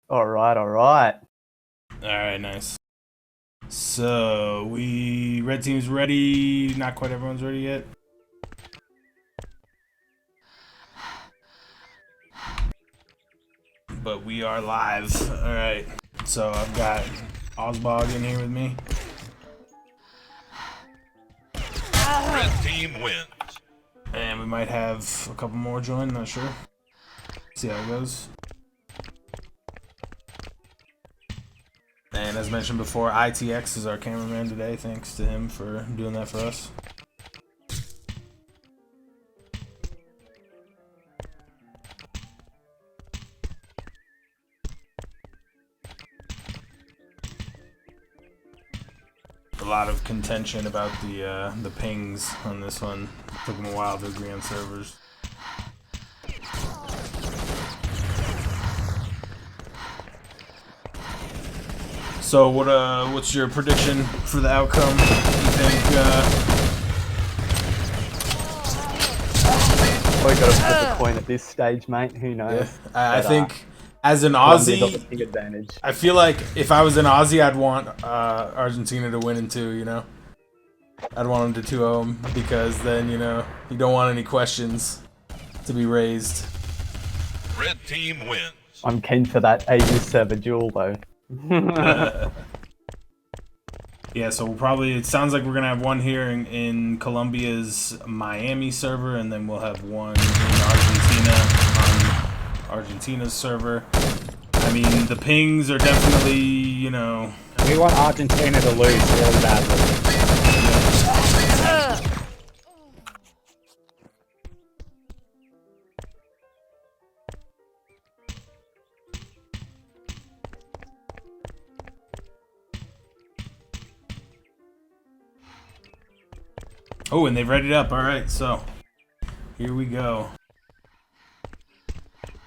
All right, all right. Alright, nice. So, red team's ready. Not quite everyone's ready yet. But we are live. Alright. So, I've got Osbog in here with me. Red team wins. And we might have a couple more join, not sure. See how it goes. And as mentioned before, ITX is our cameraman today. Thanks to him for doing that for us. A lot of contention about the pings on this one. It took them a while to agree on servers. So what's your prediction for the outcome? You think We got to flip a coin at this stage, mate. Who knows? I think as an Colombia's got Aussie, the big advantage. I feel like if I was an Aussie, I'd want Argentina to win in 2, you know? I'd want them to 2-0 them because then, you know, you don't want any questions to be raised. Red team wins. I'm keen for that AU server duel, though. Yeah, so we'll probably, it sounds like we're going to have one here in Colombia's Miami server, and then we'll have one in Argentina on Argentina's server. I mean, the pings are definitely, you know... We want Argentina to lose really badly. Oh, and they've read it up. All right, so here we go.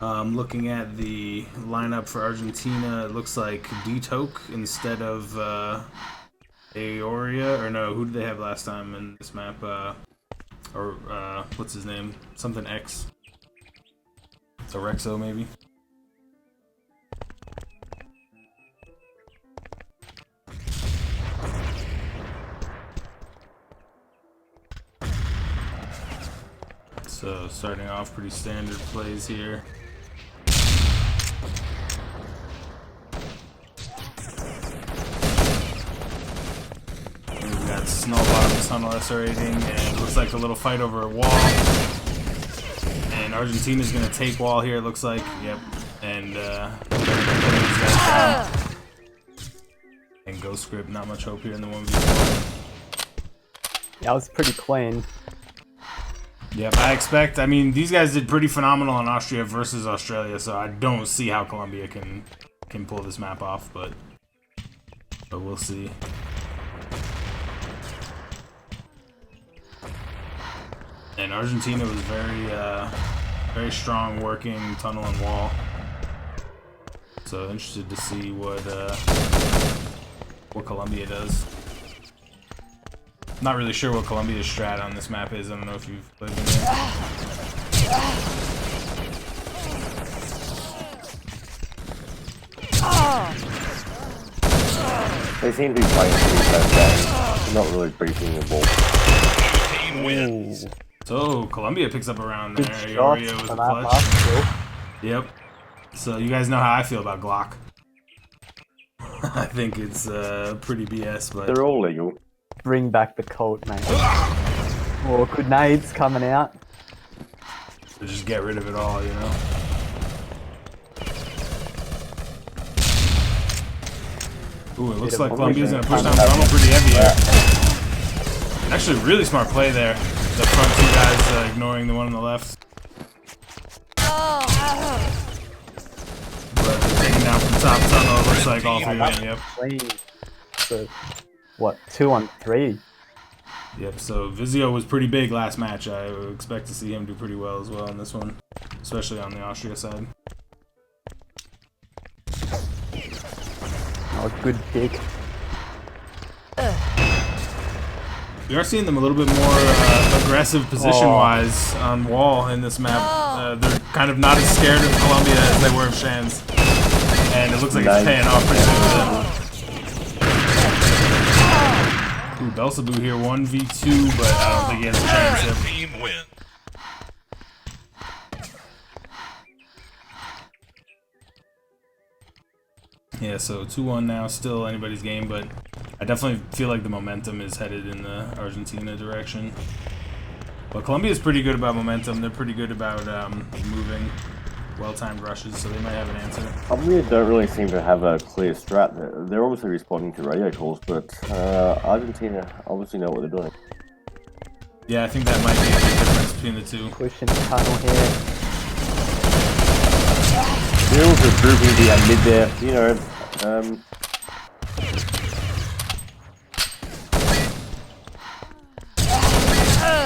Looking at the lineup for Argentina, it looks like D-Toke instead of Aoria, or no, who did they have last time in this map? What's his name? Something X. Rexo, maybe? So starting off pretty standard plays here. And we've got Snow Bottom Tunnel SR8ing, and it looks like a little fight over a wall. And Argentina's gonna take wall here, it looks like. Yep. And and Ghost Script, not much hope here in the 1v4. That was pretty clean. Yep, I mean, these guys did pretty phenomenal in Austria versus Australia, so I don't see how Colombia can pull this map off, but we'll see. And Argentina was very strong working tunnel and wall. So interested to see what Colombia does. Not really sure what Colombia's strat on this map is. I don't know if you've played it. They seem to be playing pretty fast game. Not really briefing the ball. Team wins. So Colombia picks up around there. Good Ioria shots with for a that clutch. last kill. Yep. So you guys know how I feel about Glock. I think it's pretty BS, but They're all legal. Bring back the Colt, mate. Oh, good nades coming out. to just get rid of it all, you know? Ooh, it looks like Colombia's gonna push down tunnel pretty heavy here. Actually, really smart play there. The front two guys ignoring the one on the left. But they're taking down from top tunnel. It looks like all three of them, yep. Clean. So, what, 2-on-3? Yep, so Vizio was pretty big last match. I would expect to see him do pretty well as well in this one, especially on the Austria side. Oh, good pick. We are seeing them a little bit more aggressive position-wise on wall in this map. They're kind of not as scared of Colombia as they were of Shands. And it looks like it's paying off pretty good for them. Ooh, Belzebub here, 1v2, but I don't think he has a chance Red yet. team win. Yeah, so 2-1 now, still anybody's game, but I definitely feel like the momentum is headed in the Argentina direction. But Colombia's pretty good about momentum. They're pretty good about moving well-timed rushes, so they might have an answer. Colombia don't really seem to have a clear strat. They're obviously responding to radio calls, but Argentina obviously know what they're doing. Yeah, I think that might be a big difference between the two. Pushing tunnel here. Bills are grouping the mid there, you know.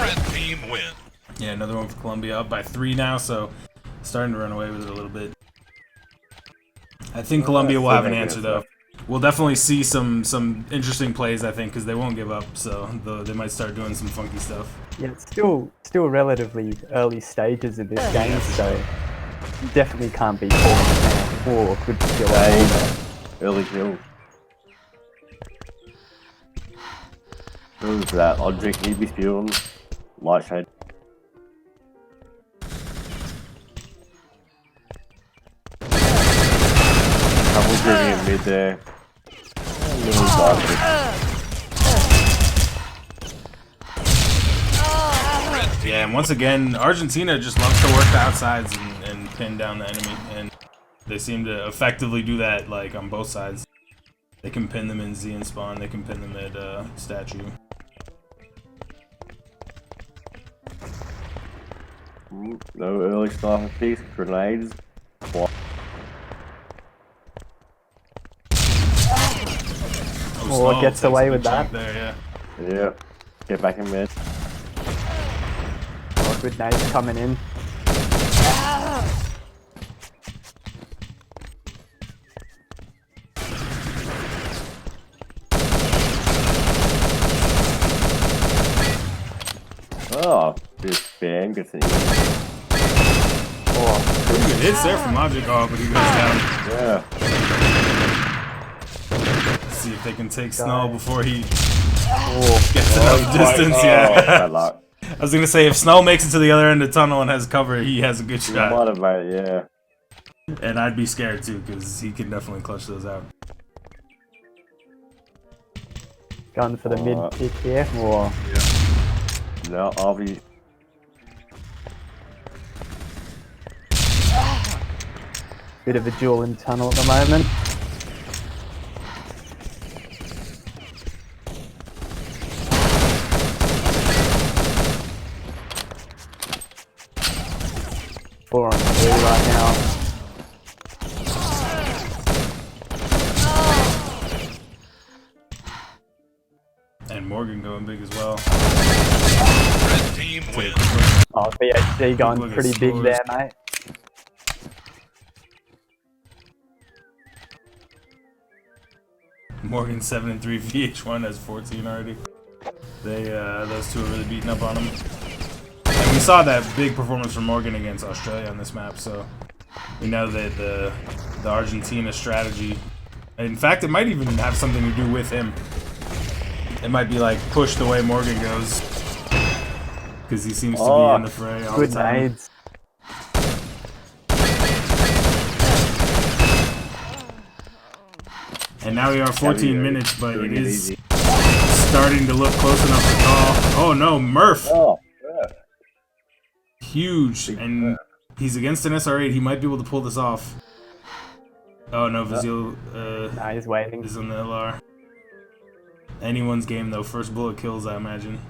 Red team win. Yeah, another one for Colombia, up by 3 now, so starting to run away with it a little bit. I think Colombia will have an answer, though. We'll definitely see some interesting plays, I think, because they won't give up, so they might start doing some funky stuff. Yeah, it's still relatively early stages of this game, so you definitely can't be caught or could kill Early kill. Who's that object need to be spewing? Light shade. Couple grouping in mid there. Little bastard. Yeah, and once again, Argentina just loves to work the outsides and pin down the enemy, and they seem to effectively do that, like, on both sides. They can pin them in Z and spawn, they can pin them at statue. No early sniper piece, grenades. Oh, Or gets takes a away good with that. chunk there, yeah. Yeah. Get back in mid. Oh, good nades coming in. Oh, this bam gets an E. Oh, Pretty good hits there from Logic, oh, but he goes down. Yeah. Let's see if they can take Snow before he oh, gets enough distance, yeah. Bad luck. I was gonna say, if Snow makes it to the other end of the tunnel and has cover, he has a good You shot. might have made it, yeah. And I'd be scared too, because he can definitely clutch those out. going for the mid pick here. Oh, No, I'll be. bit of a duel in tunnel at the moment. Four on 3 right now. And Morgan going big as well. Red team win. Oh, BHC Look going at pretty big scores. there, mate. Morgan 7-3, VH1 has 14 already. They those two are really beating up on him. And we saw that big performance from Morgan against Australia on this map, so we know that the Argentina strategy. In fact, it might even have something to do with him. It might be like push the way Morgan goes, because he seems to be in the fray all Good the time. nades. And now we are 14 minutes, but it Doing it is easy. starting to look close enough to call. Oh no, Murph! Oh, yeah. Huge, and he's against an SR8. He might be able to pull this off. Oh no, Vizil Nah, he's waiting. is on the LR. Anyone's game though. First bullet kills, I imagine.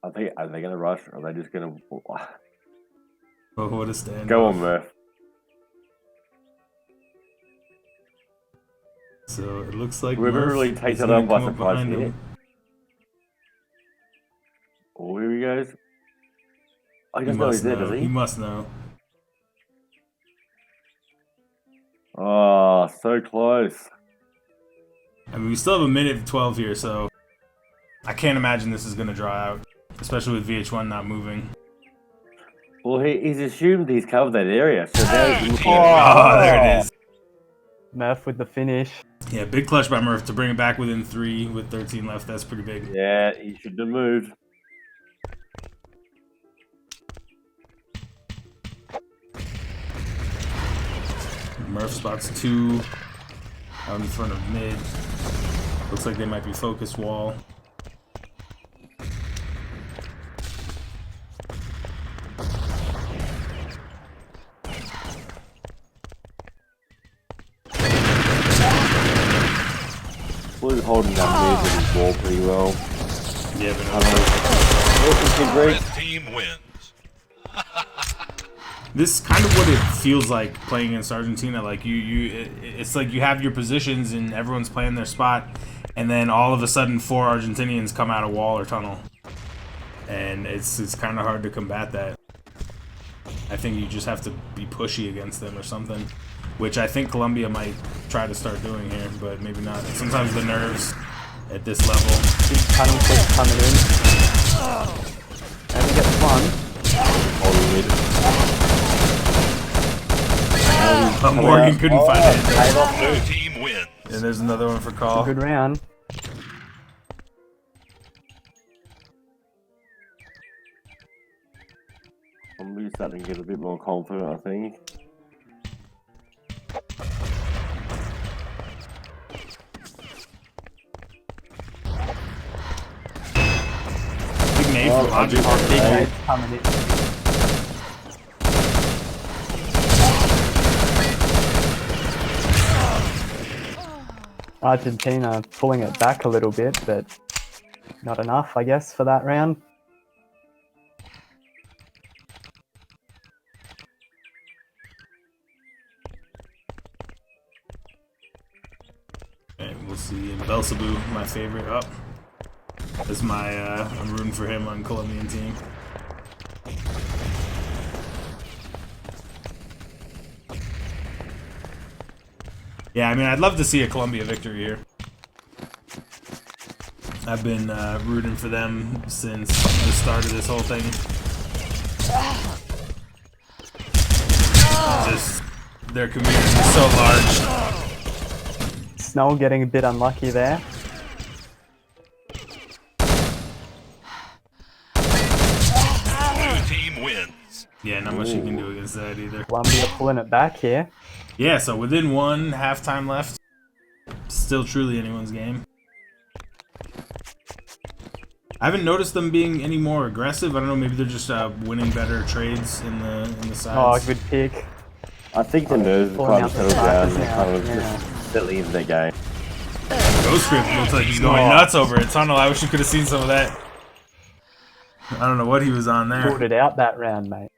Are they gonna rush? Or are they just gonna But what a stand. go on, Murph? So it looks like We've Murph really is taken gonna on by come up surprise behind here. him. Oh, here he goes. Oh, he He doesn't know he's must there, know. does He he? must know. Oh, so close. I mean, we still have a minute 12 here, so I can't imagine this is gonna draw out. especially with VH1 not moving. Well, he's assumed he's covered that area, so now he's looking Oh, there it is. Murph with the finish. Yeah, big clutch by Murph to bring it back within 3 with 13 left. That's pretty big. Yeah, he shouldn't have moved. Murph spots 2 out in front of mid. Looks like they might be focus wall. Blue's holding that mid with his ball pretty well. Yeah, but Red team wins. this is kind of what it feels like playing against Argentina. Like it's like you have your positions and everyone's playing their spot, and then all of a sudden 4 Argentinians come out of wall or tunnel, and it's kind of hard to combat that. I think you just have to be pushy against them or something, which I think Colombia might try to start doing here, but maybe not. Sometimes the nerves at this level. Big tunnel push coming in. Only gets one. Morgan couldn't find it. Blue team wins. And there's another one for call. Good round. I'm starting to get a bit more confident, I think. Big name from Argentina. Big nade coming in. Argentina pulling it back a little bit, but not enough, I guess, for that round. And we'll see. And Belsabu, my favorite, up. That's my, I'm rooting for him on Colombian team. Yeah, I mean, I'd love to see a Colombia victory here. I've been rooting for them since the start of this whole thing. Just their community is so large. Snow getting a bit unlucky there. Blue team wins. Yeah, not much you can do against that either. Colombia pulling it back here. Yeah, so within 1 halftime left. Still truly anyone's game. I haven't noticed them being any more aggressive. I don't know, maybe they're just winning better trades in the Oh, sides. good pick. I think the nerves have Pulling kind out of the settled down starters and now, kind of yeah. just settling into their game. Ghost Script looks like he's going nuts over it. Tunnel, I wish you could have seen some of that. I don't know what he was on Pulled there. it out that round, mate.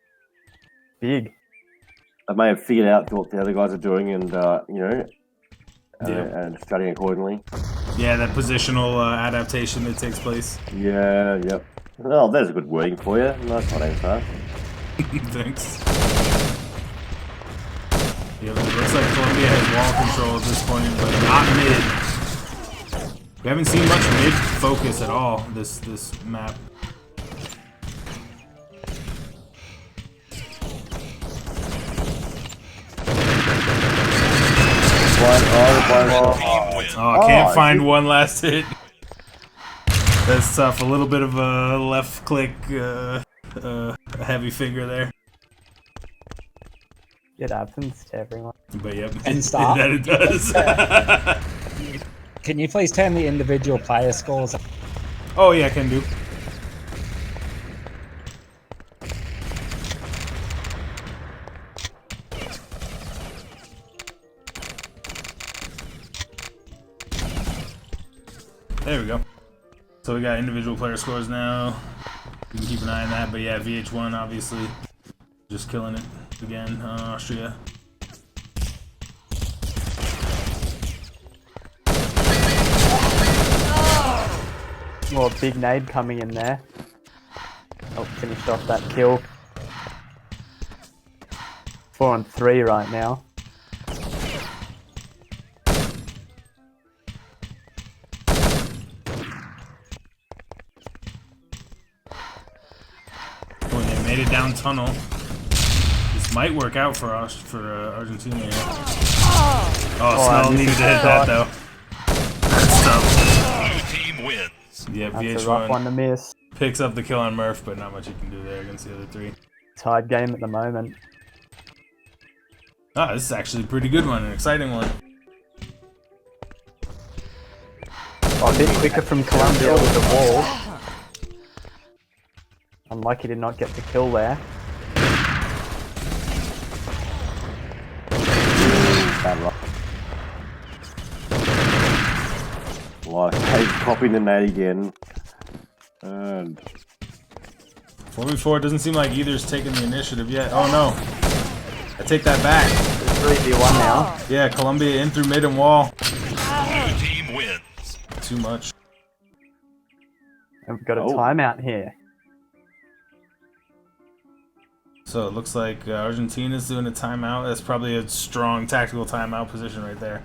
Big. They may have figured out what the other guys are doing and, you know, Yeah. and studying accordingly. Yeah, that positional adaptation that takes place. Yeah, yep. Oh, there's a good wording for you. Nice one, Ansar. Thanks. Yeah, but it looks like Colombia has wall control at this point, but not mid. We haven't seen much mid focus at all this map. Team wins. Oh, can't Oh, find one last hit. That's tough. A little bit of a left click, heavy finger there. It happens to everyone. But yep, And stop. that it does. Can you please turn the individual player scores up? Oh yeah, can do. There we go. So we got individual player scores now. You can keep an eye on that. But yeah, VH1 obviously just killing it again. Austria. More big nade coming in there. Oh, finished off that kill. 4 on 3 right now. down tunnel. This might work out for us, for Argentina here. Oh, Snell needed to hit that, though. That's tough. Blue team wins. Yeah, That's a rough one to VH1 miss. picks up the kill on Murph, but not much you can do there against the other three. Tied game at the moment. Ah, this is actually a pretty good one, an exciting one. Oh, a bit quicker from Colombia with the wall. Unlucky to not get the kill there. Bad luck. Like, hey, copying the nade again. And 4v4, it doesn't seem like either's taking the initiative yet. Oh no. I take that back. It's 3v1 now. Yeah, Colombia in through mid and wall. Blue team wins. Too much. And we've got a timeout here. So it looks like Argentina's doing a timeout. That's probably a strong tactical timeout position right there.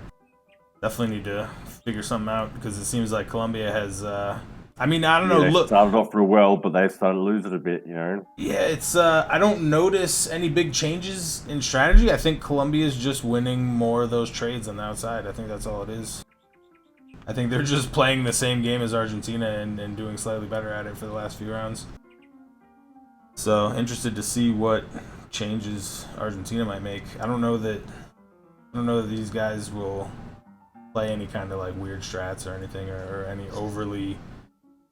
Definitely need to figure something out because it seems like Colombia has. I mean, I don't know. they Look, started off real well, but they started to lose it a bit, you know. yeah, it's. I don't notice any big changes in strategy. I think Colombia is just winning more of those trades on the outside. I think that's all it is. I think they're just playing the same game as Argentina and doing slightly better at it for the last few rounds. So interested to see what changes Argentina might make. I don't know that these guys will play any kind of like weird strats or anything, or any overly,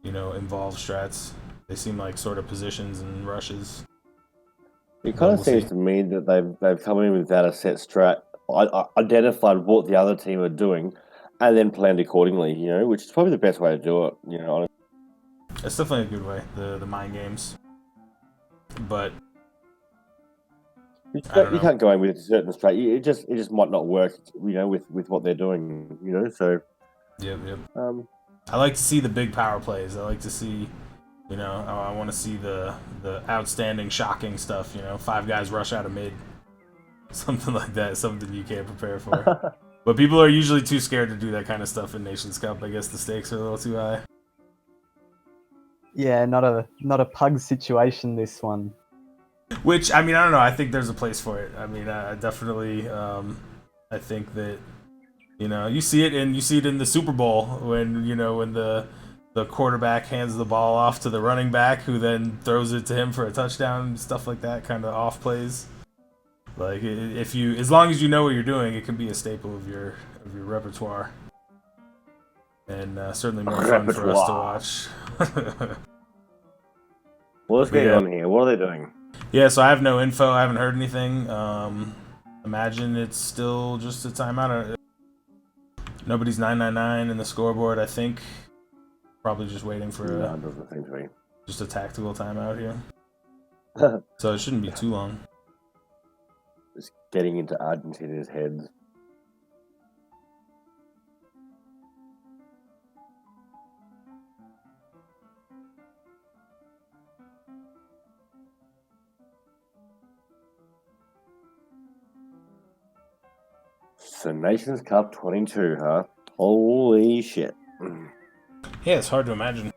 involved strats. They seem like sort of positions and rushes. It kind of We'll seems see. to me that they've come in without a set strat, identified what the other team are doing, and then planned accordingly. Which is probably the best way to do it. Honestly. It's definitely a good way, the mind games. But You I don't know. can't go in with a certain strat. It just might not work. With what they're doing. So. Yep. Um, I like to see the big power plays. I like to see, I want to see the outstanding, shocking stuff. 5 guys rush out of mid, something like that. Something you can't prepare for. But people are usually too scared to do that kind of stuff in Nations Cup. I guess the stakes are a little too high. Yeah, not a pug situation, this one. Which, I mean, I don't know. I think there's a place for it. I mean, I definitely, I think that, you see it in the Super Bowl when, when the quarterback hands the ball off to the running back who then throws it to him for a touchdown, stuff like that, kind of off plays. Like, as long as you know what you're doing, it can be a staple of your repertoire. And certainly more fun for us to watch. What's going on here? What are they doing? Yeah, so I have no info. I haven't heard anything. Imagine it's still just a timeout. Nobody's 999 in the scoreboard, I think. Probably just waiting for No, it doesn't seem to be. just a tactical timeout here. So it shouldn't be too long. Just getting into Argentina's heads. So Nations Cup 22, huh? Holy shit. Yeah, it's hard to imagine.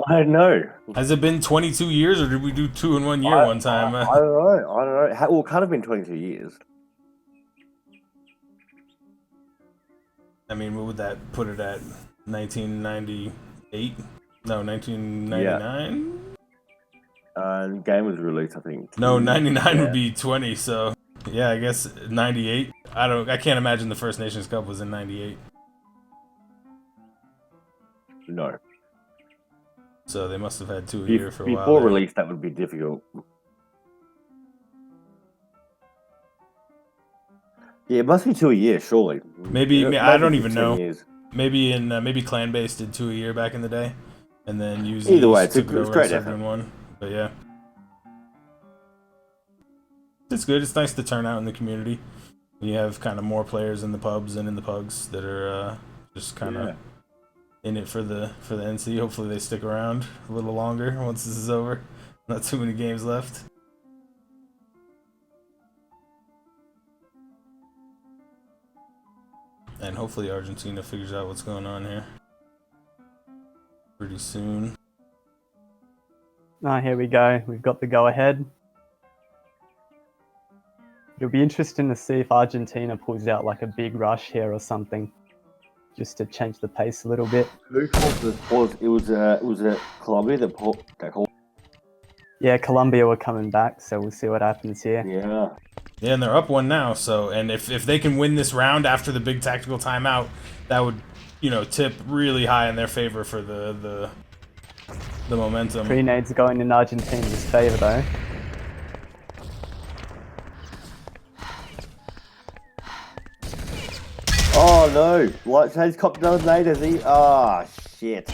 I don't know. Has it been 22 years, or did we do 2 in 1 year one time? I don't know. Well, it can't have been 22 years. I mean, what would that put it at? 1998? No, 1999? Game was released, I think. No, 99 Yeah. would be 20, so yeah, I guess 98. I can't imagine the first Nations Cup was in 98. No. So they must have had 2 a year for a while. Before there. release, that would be difficult. Yeah, it must be 2 a year, surely. Maybe I don't even 15 know. years. Maybe maybe Clan Base did 2 a year back in the day, and then Either way, it's took it over great and started doing one. But yeah, it's good. It's nice to turn out in the community. You have kind of more players in the pubs and in the pugs that are just kind of in it for the NC. Hopefully they stick around a little longer once this is over. Not too many games left. And hopefully Argentina figures out what's going on here pretty soon. Ah, here we go. We've got the go-ahead. It'll be interesting to see if Argentina pulls out like a big rush here or something, just to change the pace a little bit. Who called this? It was Colombia that called. Yeah, Colombia were coming back, so we'll see what happens here. Yeah. Yeah, and they're up 1 now. So, and if they can win this round after the big tactical timeout, that would, you know, tip really high in their favor for the momentum. Grenades going in Argentina's favor though. Oh no! Light Shade's copped another nade, has he? Ah, shit.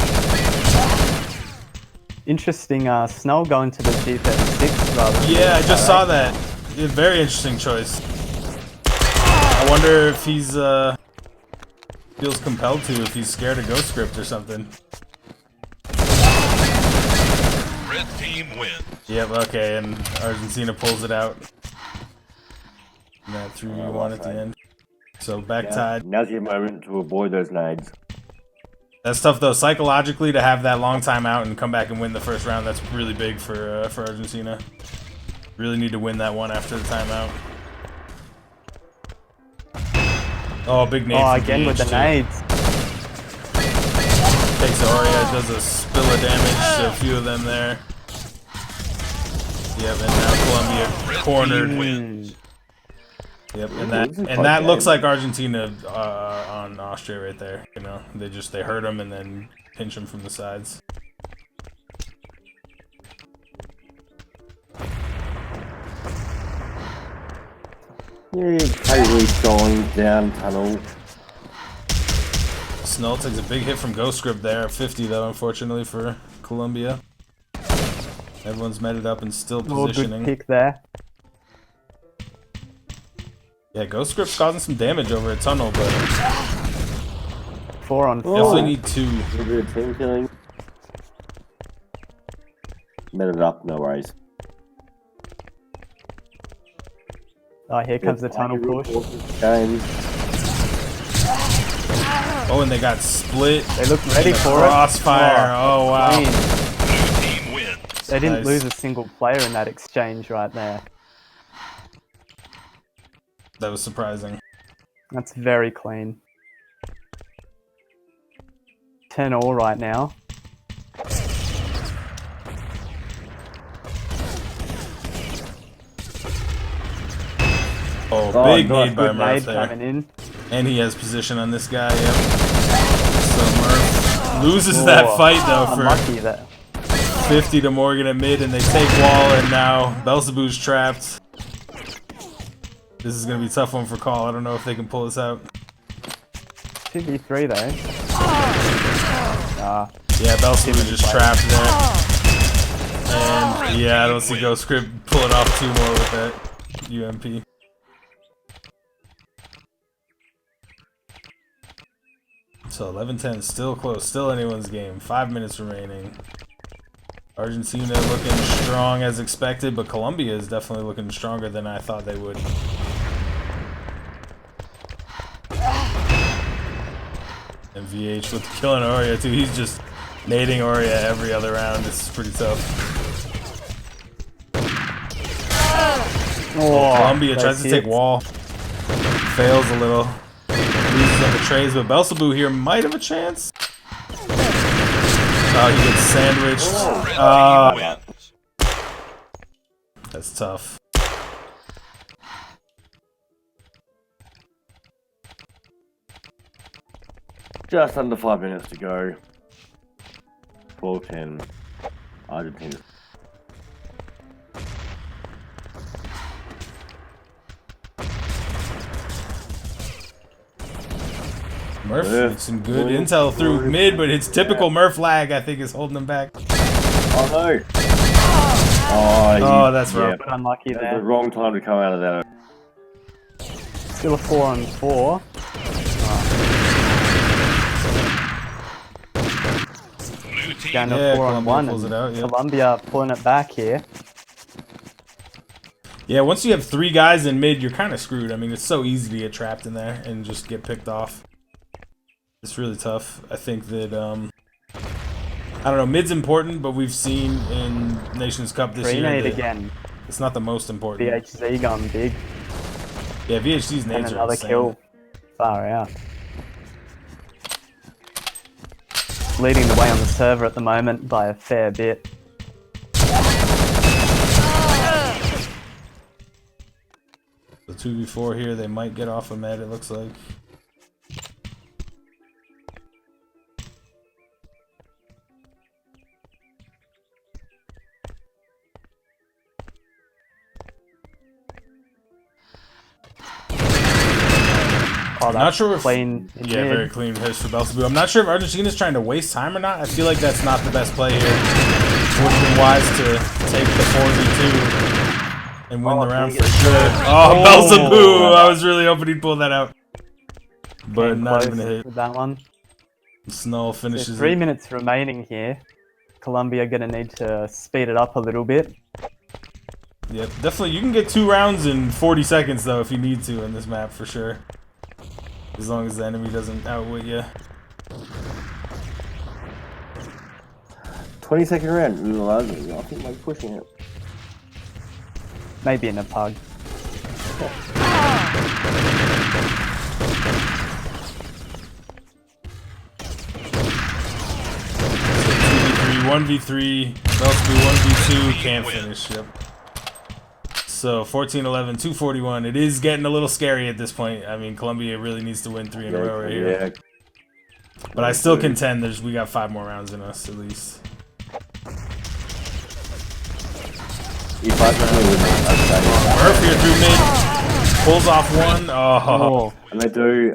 Interesting, Snow going to the GF6 rather than Yeah, I just saw direct. that. Yeah, very interesting choice. I wonder if he's feels compelled to, if he's scared of Ghost Script or something. Red team wins. Yep, okay, and Argentina pulls it out. And that 3v1 at the end. So back tied. Now's your moment to avoid those nades. That's tough though, psychologically, to have that long time out and come back and win the first round. That's really big for Argentina. Really need to win that one after the timeout. Oh, big nade. Oh, from again with the VH2. nades. Takes Aurea, does a spill of damage to a few of them there. Yep, and now Colombia cornered. Mm. Yep, Ooh, and this is that quite looks good. like Argentina on Austria right there. You know, they hurt him and then pinch him from the sides. Yeah, casually going down tunnel. Snull takes a big hit from Ghost Script there at 50 though, unfortunately for Colombia. Everyone's meted up and still Oh, good positioning. pick there. Yeah, Ghost Script's causing some damage over a tunnel, but 4 on 4. definitely need 2. A bit of team killing. Met it up, no worries. Oh, here comes the tunnel push. Game. Oh, and they got split. They look ready for Crossfire. it. Oh, wow. clean. Blue team wins. They didn't Nice. lose a single player in that exchange right there. That was surprising. That's very clean. 10-all right now. Oh, Oh, big nice. nade by Good Murph nade there. coming in. And he has position on this guy, yep. So Murph loses that fight though for Unlucky there. 50 to Morgan at mid, and they take wall, and now Belzebu's trapped. This is going to be a tough one for Call. I don't know if they can pull this out. 2v3 though. Ah, Yeah, Belzebu just trapped there. And yeah, I don't see Ghost Script pulling off 2 more with that UMP. So 11-10, still close, still anyone's game. 5 minutes remaining. Argentina looking strong as expected, but Colombia is definitely looking stronger than I thought they would. And VH with killing Aurea too. He's just nading Aurea every other round. This is pretty tough. Colombia those tries to take hits. wall. Fails a little. Loses on the trays, but Belzebu here might have a chance. Oh, he gets sandwiched. Red team wins. That's tough. Just under 5 minutes to go. 12-10. Argentina. Murph Yeah. with some good intel through mid, but it's typical Murph lag, I think, is holding him back. Oh no! Oh, that's rough. yeah. unlucky That's the there. wrong time to come out of that. Still a 4 on 4. Blue team Down to Yeah, 4 on Colombia 1. pulls And it out, yep. Colombia pulling it back here. Yeah, once you have 3 guys in mid, you're kind of screwed. I mean, it's so easy to get trapped in there and just get picked off. It's really tough. I think that I don't know. Mid's important, but we've seen in Nations Cup this year Grenade that again. it's not the most important. VHZ gone big. Yeah, VHC's And nades are another insane. kill. Far out. Leading the way on the server at the moment by a fair bit. The 2v4 here, they might get off a med, it looks like. Oh, I'm that's not sure if clean. yeah, very clean hits for Belsabu. I'm not sure if Argentina's trying to waste time or not. I feel like that's not the best play here. It would have been wise to take the 4v2 and win the round for sure. Oh, Belsabu! I was really hoping he'd pull that out, but Came not close even a hit. with that one. Snull There's finishes 3 it. minutes remaining here. Colombia gonna need to speed it up a little bit. Yep, definitely. You can get 2 rounds in 40 seconds though if you need to in this map for sure. As long as the enemy doesn't outwit you. 22nd round. Ooh, I think they're pushing it. Maybe in a pug. 1v3, Belsabu 1v2, can't finish, yep. So 14-11, 241. It is getting a little scary at this point. I mean, Colombia really needs to win 3 in a row right here. Yeah. But I still contend we got 5 more rounds in us at least. If I can win, I'd say. Murph here through mid, pulls off one. Oh, And they do.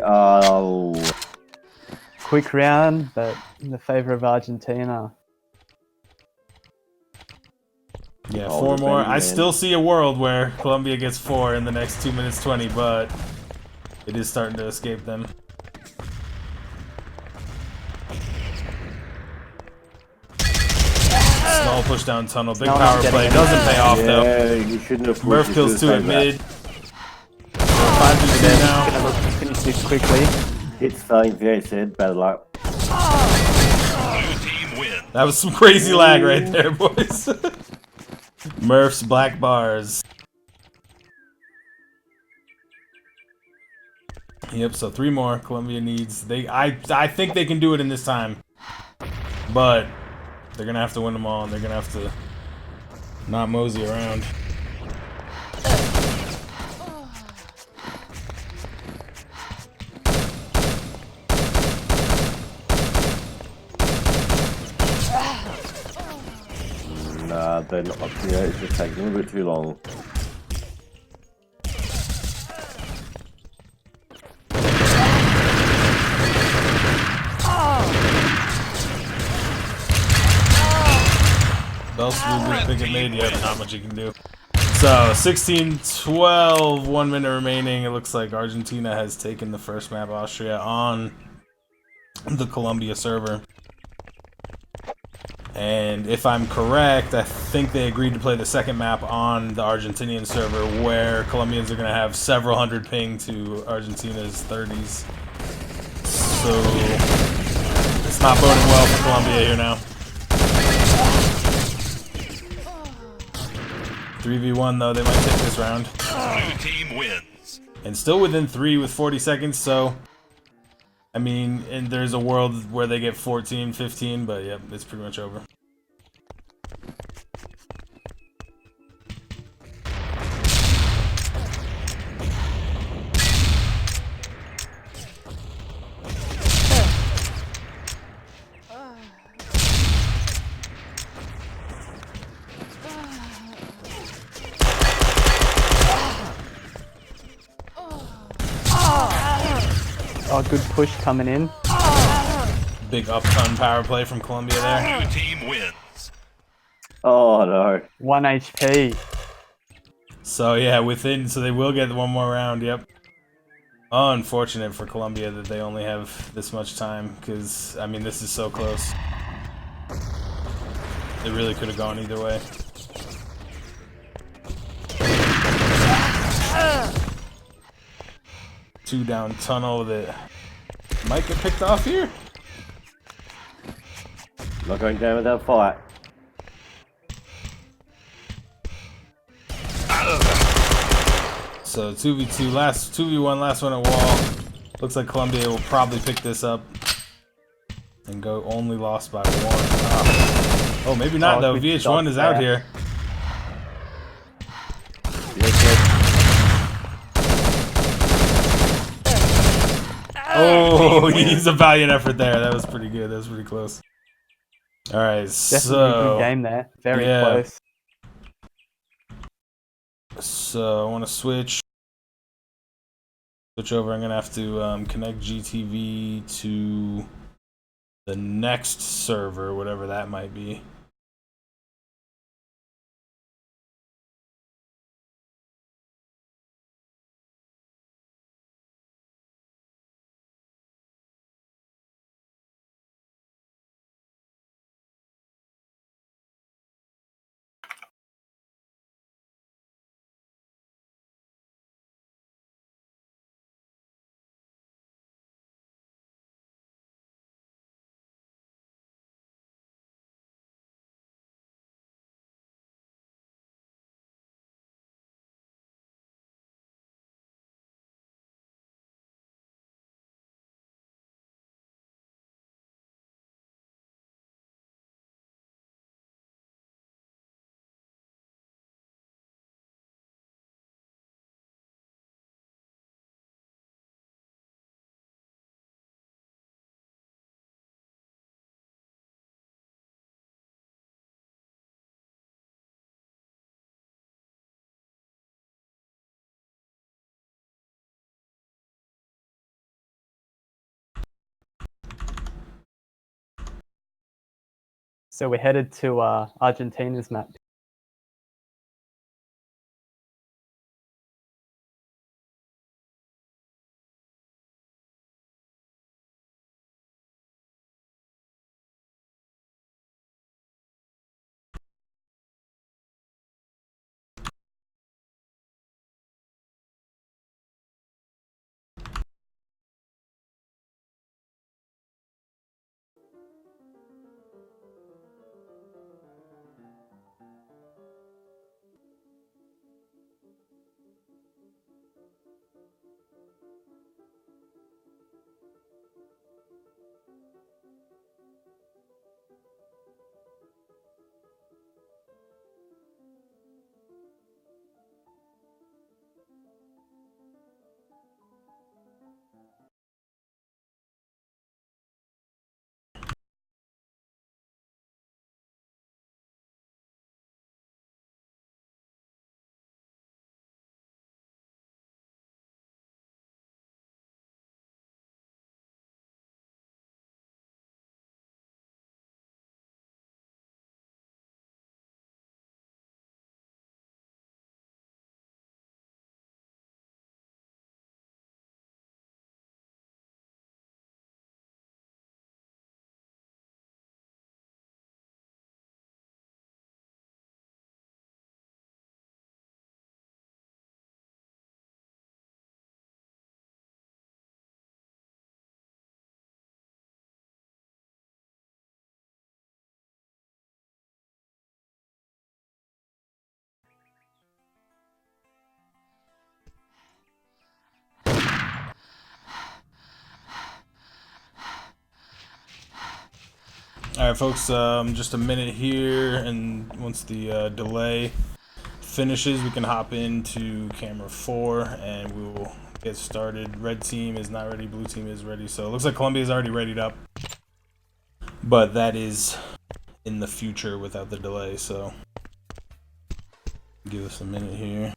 Quick round, but in the favor of Argentina. yeah, Oh, 4 the more. baby I man. still see a world where Colombia gets 4 in the next 2 minutes 20, but it is starting to escape them. Small push down tunnel, big No, power I'm getting play. it. Doesn't pay off though. Yeah, you shouldn't have. Murph pushed, kills you 2 should've at saved mid. 5v2 now. Gonna look to finish this quickly. that. It's failing. VA said, bad luck. Blue team wins. That was some crazy lag right there, boys. Murph's black bars. Yep, so 3 more Colombia needs. I think they can do it in this time. But they're gonna have to win them all and they're gonna have to not mosey around. Nah, they're not. Yeah, it's just taking a little bit too long. Belsabu big at mid, yep, not much you can do. So 16-12, 1 minute remaining. It looks like Argentina has taken the first map, Austria, on the Colombia server. And if I'm correct, I think they agreed to play the second map on the Argentinian server, where Colombians are going to have several hundred ping to Argentina's 30s. So it's not boding well for Colombia here now. 3v1 though, they might take this round. Blue team wins. And still within 3 with 40 seconds, so I mean, and there's a world where they get 14, 15, but yep, it's pretty much over. Oh, good push coming in. Big up-ton power play from Colombia there. Blue team wins. Oh no. 1 HP. So yeah, so they will get 1 more round, yep. Unfortunate for Colombia that they only have this much time, because, I mean, this is so close. It really could have gone either way. Two down tunnel that might get picked off here. Not going down without a fight. So 2v2, last 2v1, last one at wall. Looks like Colombia will probably pick this up and go only lost by 1. Oh, maybe not though. good VH1 shots is out there. here. Oh, he's a valiant effort there. That was pretty good. That was pretty close. All right, Definitely a good game there. Very yeah. close. So I want to switch over. I'm gonna have to connect GTV to the next server, whatever that might be. So we're headed to Argentina's map. All right, folks. Just a minute here, and once the delay finishes, we can hop into camera 4, and we will get started. Red team is not ready. Blue team is ready. So it looks like Colombia is already readied up, but that is in the future without the delay. So give us a minute here.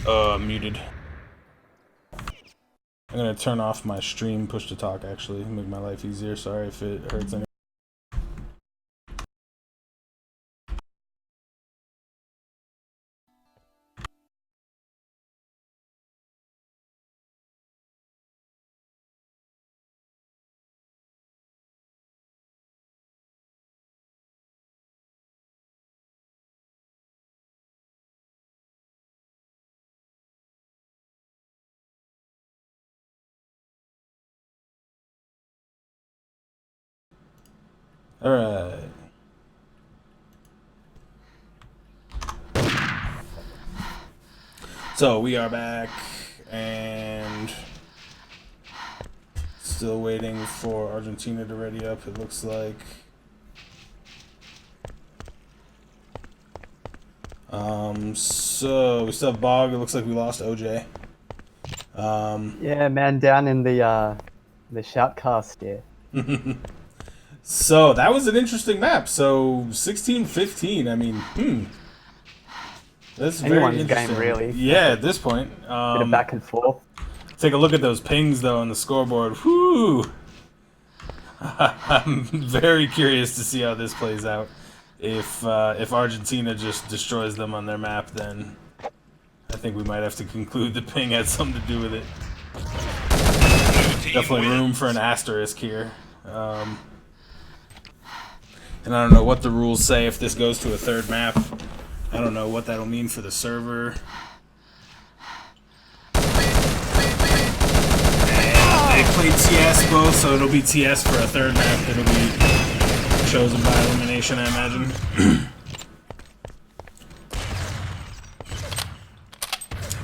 Muted. I'm gonna turn off my stream push to talk, actually, make my life easier. Sorry if it hurts anyone. Alright. So we are back and still waiting for Argentina to ready up, it looks like. So we still have Bog, it looks like we lost OJ. Yeah, man, down in the shoutcast here. So that was an interesting map. So 16-15. I mean, that's very Anyone's interesting. game, really. Yeah, at this point. Bit of back and forth. Take a look at those pings though on the scoreboard. Whoo! I'm very curious to see how this plays out. If Argentina just destroys them on their map, then I think we might have to conclude the ping had something to do with it. Definitely room for an asterisk here. And I don't know what the rules say if this goes to a third map. I don't know what that'll mean for the server. And they played TS both, so it'll be TS for a third map that'll be chosen by elimination, I imagine.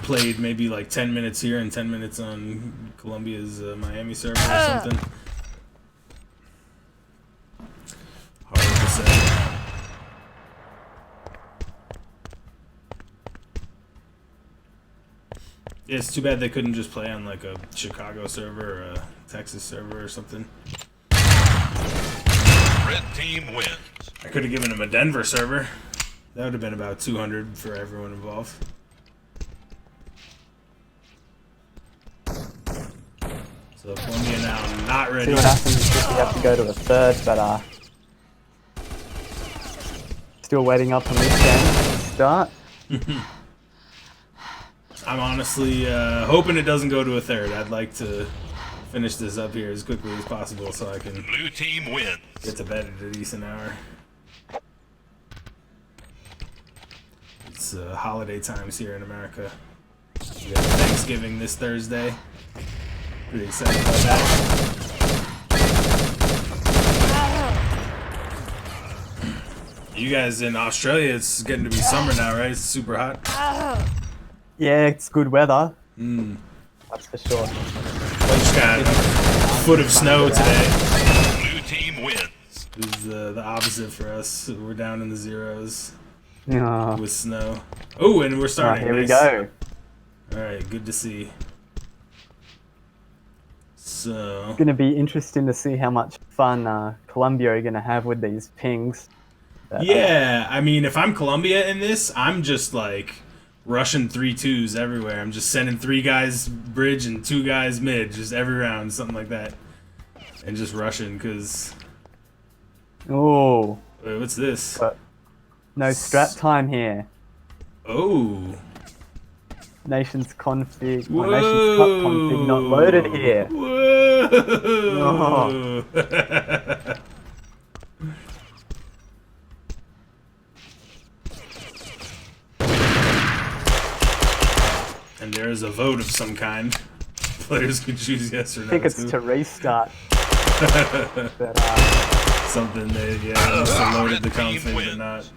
Played maybe like 10 minutes here and 10 minutes on Colombia's Miami server or something. Hard to say. Yeah, it's too bad they couldn't just play on like a Chicago server or a Texas server or something. Red team wins. I could have given them a Denver server. That would have been about 200 for everyone involved. So Colombia now not ready. See what happens if we have to go to a third, but still waiting up on this game to start. I'm honestly hoping it doesn't go to a third. I'd like to finish this up here as quickly as possible so I can Blue team wins. get to bed at a decent hour. It's holiday times here in America. We got Thanksgiving this Thursday. Pretty excited about that. You guys in Australia, it's getting to be summer now, right? It's super hot. Yeah, it's good weather. That's for sure. We just got a foot of snow today. Blue team wins. This is the opposite for us. We're down in the zeros Oh, with snow. Oh, and we're starting. here we Nice. go. All right, good to see. So It's going to be interesting to see how much fun Colombia are going to have with these pings. But, yeah, I mean, if I'm Colombia in this, I'm just like rushing 3-2s everywhere. I'm just sending 3 guys bridge and 2 guys mid, just every round, something like that, and just rushing. Cause oh, wait, what's this? but no strap time here. Oh, Nations config, whoa! or Nations Cup config not loaded here. Whoa! And there is a vote of some kind. Players can choose yes or no. I think it's too. to restart. But, Something they must have loaded the config but not.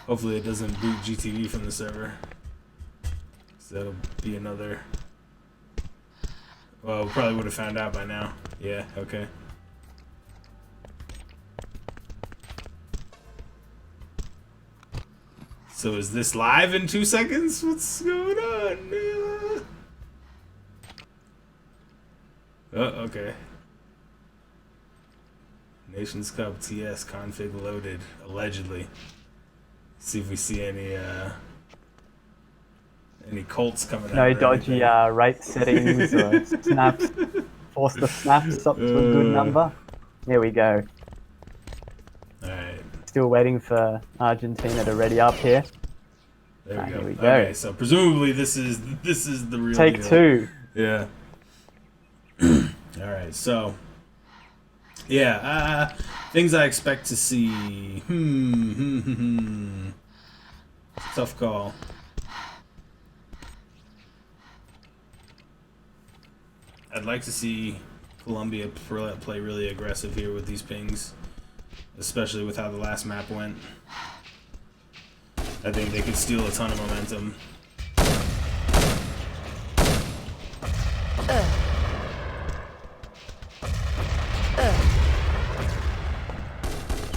Hopefully it doesn't boot GTV from the server. So that'll be another. Well, we probably would have found out by now. Yeah, okay. So is this live in 2 seconds? What's going on? Oh, okay. Nations Cup TS config loaded, allegedly. See if we see any Colts coming out. No or dodgy anything. rate settings or snaps. Force the snaps up to a good number. Here we go. Alright, Still waiting for Argentina to ready up here. there we go. Here we go. Okay, so presumably this is the real Take deal. two. Yeah. Alright, so yeah, things I expect to see. Tough call. I'd like to see Colombia play really aggressive here with these pings, especially with how the last map went. I think they could steal a ton of momentum.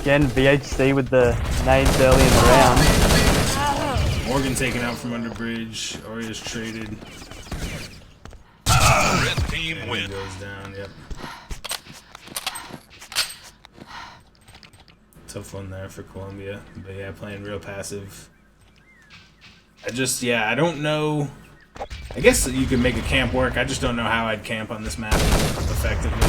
Again, VHC with the nades early in the round. Morgan taken out from under bridge. Oria's traded. Red team And he wins. goes down, yep. Tough one there for Colombia. But yeah, playing real passive. I don't know. I guess you can make a camp work. I just don't know how I'd camp on this map effectively.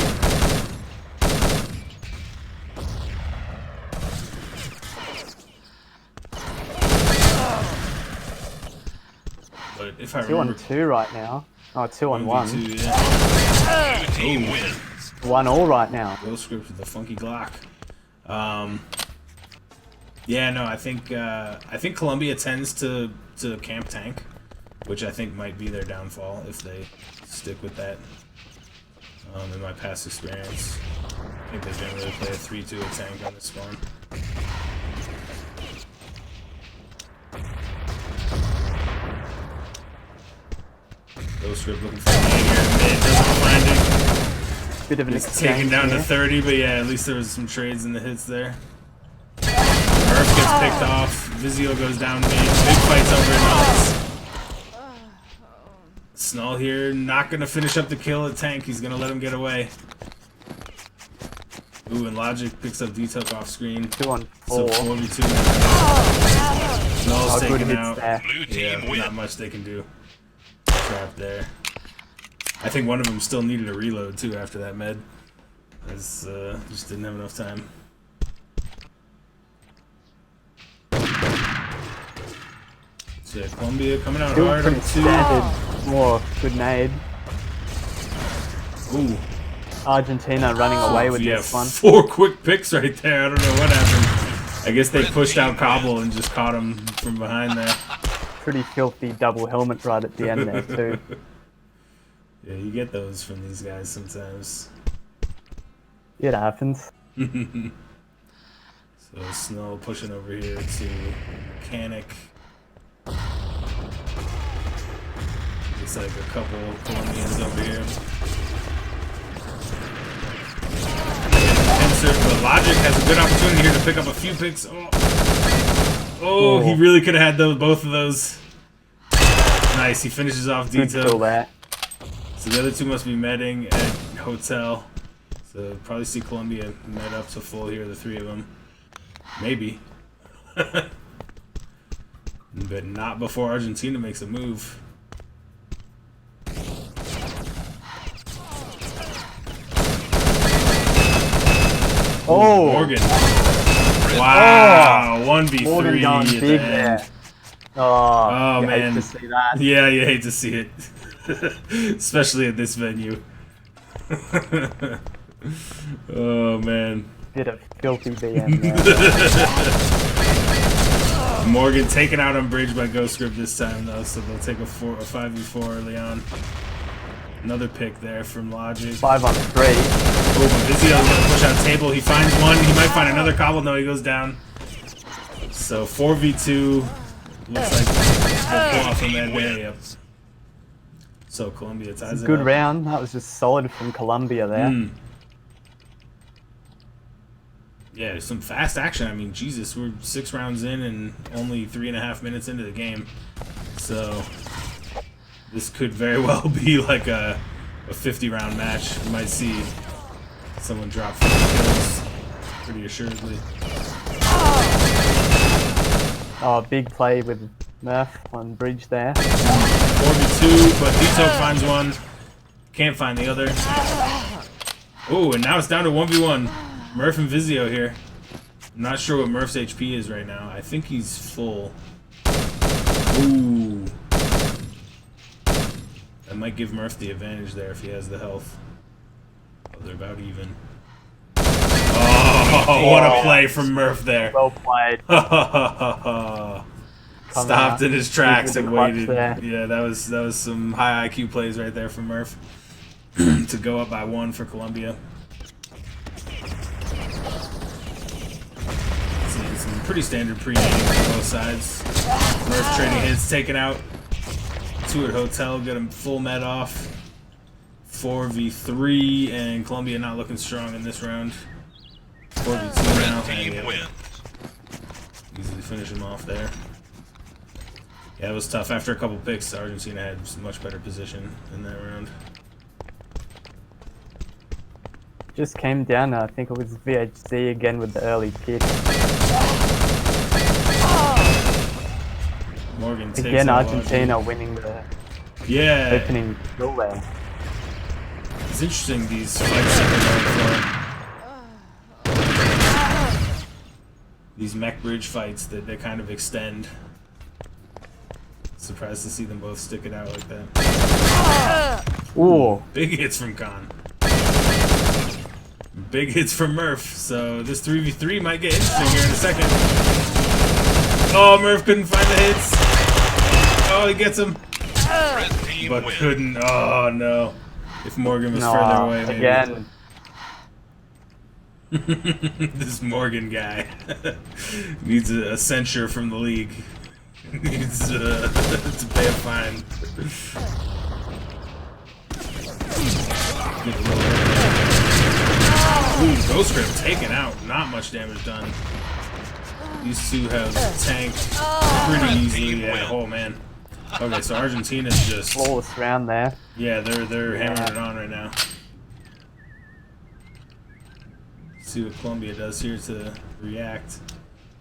But if I remember 2-on-2 right now. Oh, 2-on-1. 1v2, yeah. Blue team Ooh. wins. 1-all right now. Go script with the funky Glock. Yeah, no, I think Colombia tends to camp tank, which I think might be their downfall if they stick with that. In my past experience, I think they generally play a 3-2 a tank on this spawn. Go script looking for a nade here. Mid doesn't find it. Bit of an He's exchange taken down to here. 30, but yeah, at least there was some trades in the hits there. Murph gets picked off. Vizio goes down mid. Big fights over Null's. Snull here, not gonna finish up the kill at tank. He's gonna let him get away. Ooh, and Logic picks up D-Tuck off screen. 2-on-4. So 4v2 now. Snull's Oh, good taken hits out. there. Blue team Yeah, wins. not much they can do. Trap there. I think one of them still needed a reload too after that med. Just didn't have enough time. So yeah, Colombia coming out Still hard pretty on 2. standard. More good nade. Ooh. Argentina running away with Yeah, this one. 4 quick picks right there. I don't know what happened. I guess they pushed out Cobble and just caught him from behind there. Pretty filthy double helmet right at the end there too. Yeah, you get those from these guys sometimes. It happens. So Snow pushing over here to Mechanic. Looks like a couple Colombians over here. But Logic has a good opportunity here to pick up a few picks. Oh, he really could have had both of those. Nice, he finishes off Good kill Dito. there. So the other two must be medding at Hotel. So probably see Colombia med up to full here, the 3 of them. Maybe. But not before Argentina makes a move. Oh, Morgan. Wow, 1v3 Morgan going at big the end. there. Oh, Oh, you hate man. to see that. Yeah, you hate to see it. Especially at this venue. Oh, man. Bit of filthy BM there. Morgan taken out on bridge by Ghost Script this time, though, so they'll take a 5v4 early on. Another pick there from Logic. 5-on-3. Oh, but Vizio's gonna push out table. He finds one. He might find another cobble. No, he goes down. So 4v2. Looks like we'll pull off from that day. Yep. So Colombia ties it Good up. round. That was just solid from Colombia there. Yeah, some fast action. I mean, Jesus, we're 6 rounds in and only 3.5 minutes into the game. So this could very well be like a 50-round match. You might see someone drop 50 kills pretty assuredly. Oh, big play with Murph on bridge there. 4v2, but Dito finds one. Can't find the other. Oh, and now it's down to 1v1. Murph and Vizio here. I'm not sure what Murph's HP is right now. I think he's full. Ooh. That might give Murph the advantage there if he has the health. Oh, they're about even. Oh, what a play from Murph there. Well played. Stopped in his tracks and waited. There. Yeah, that was some high IQ plays right there from Murph to go up by 1 for Colombia. Seeing some pretty standard pre-naming from both sides. Murph trading hits, taken out 2 at Hotel, get him full med off. 4v3, and Colombia not looking strong in this round. 4v2 now. Team wins. Easily finish him off there. Yeah, it was tough. After a couple picks, Argentina had much better position in that round. Just came down, I think it was VHC again with the early pick. Morgan takes Again, out Argentina winning the yeah. opening kill there. It's interesting these fights that they're going for. These mech bridge fights that they kind of extend. Surprised to see them both stick it out like that. Ooh. Big hits from Khan. Big hits from Murph. So this 3v3 might get interesting here in a second. Oh, Murph couldn't find the hits. Oh, he gets him. Red team But wins. couldn't. Oh, no. If Morgan was further away, maybe. Again. This Morgan guy needs a censure from the league. Needs to pay a fine. Ooh, Ghost Grip taken out. Not much damage done. These two have tanked pretty easily. Yeah, oh man. Okay, so Argentina's just Flawless round there. yeah, they're hammering it on right now. See what Colombia does here to react.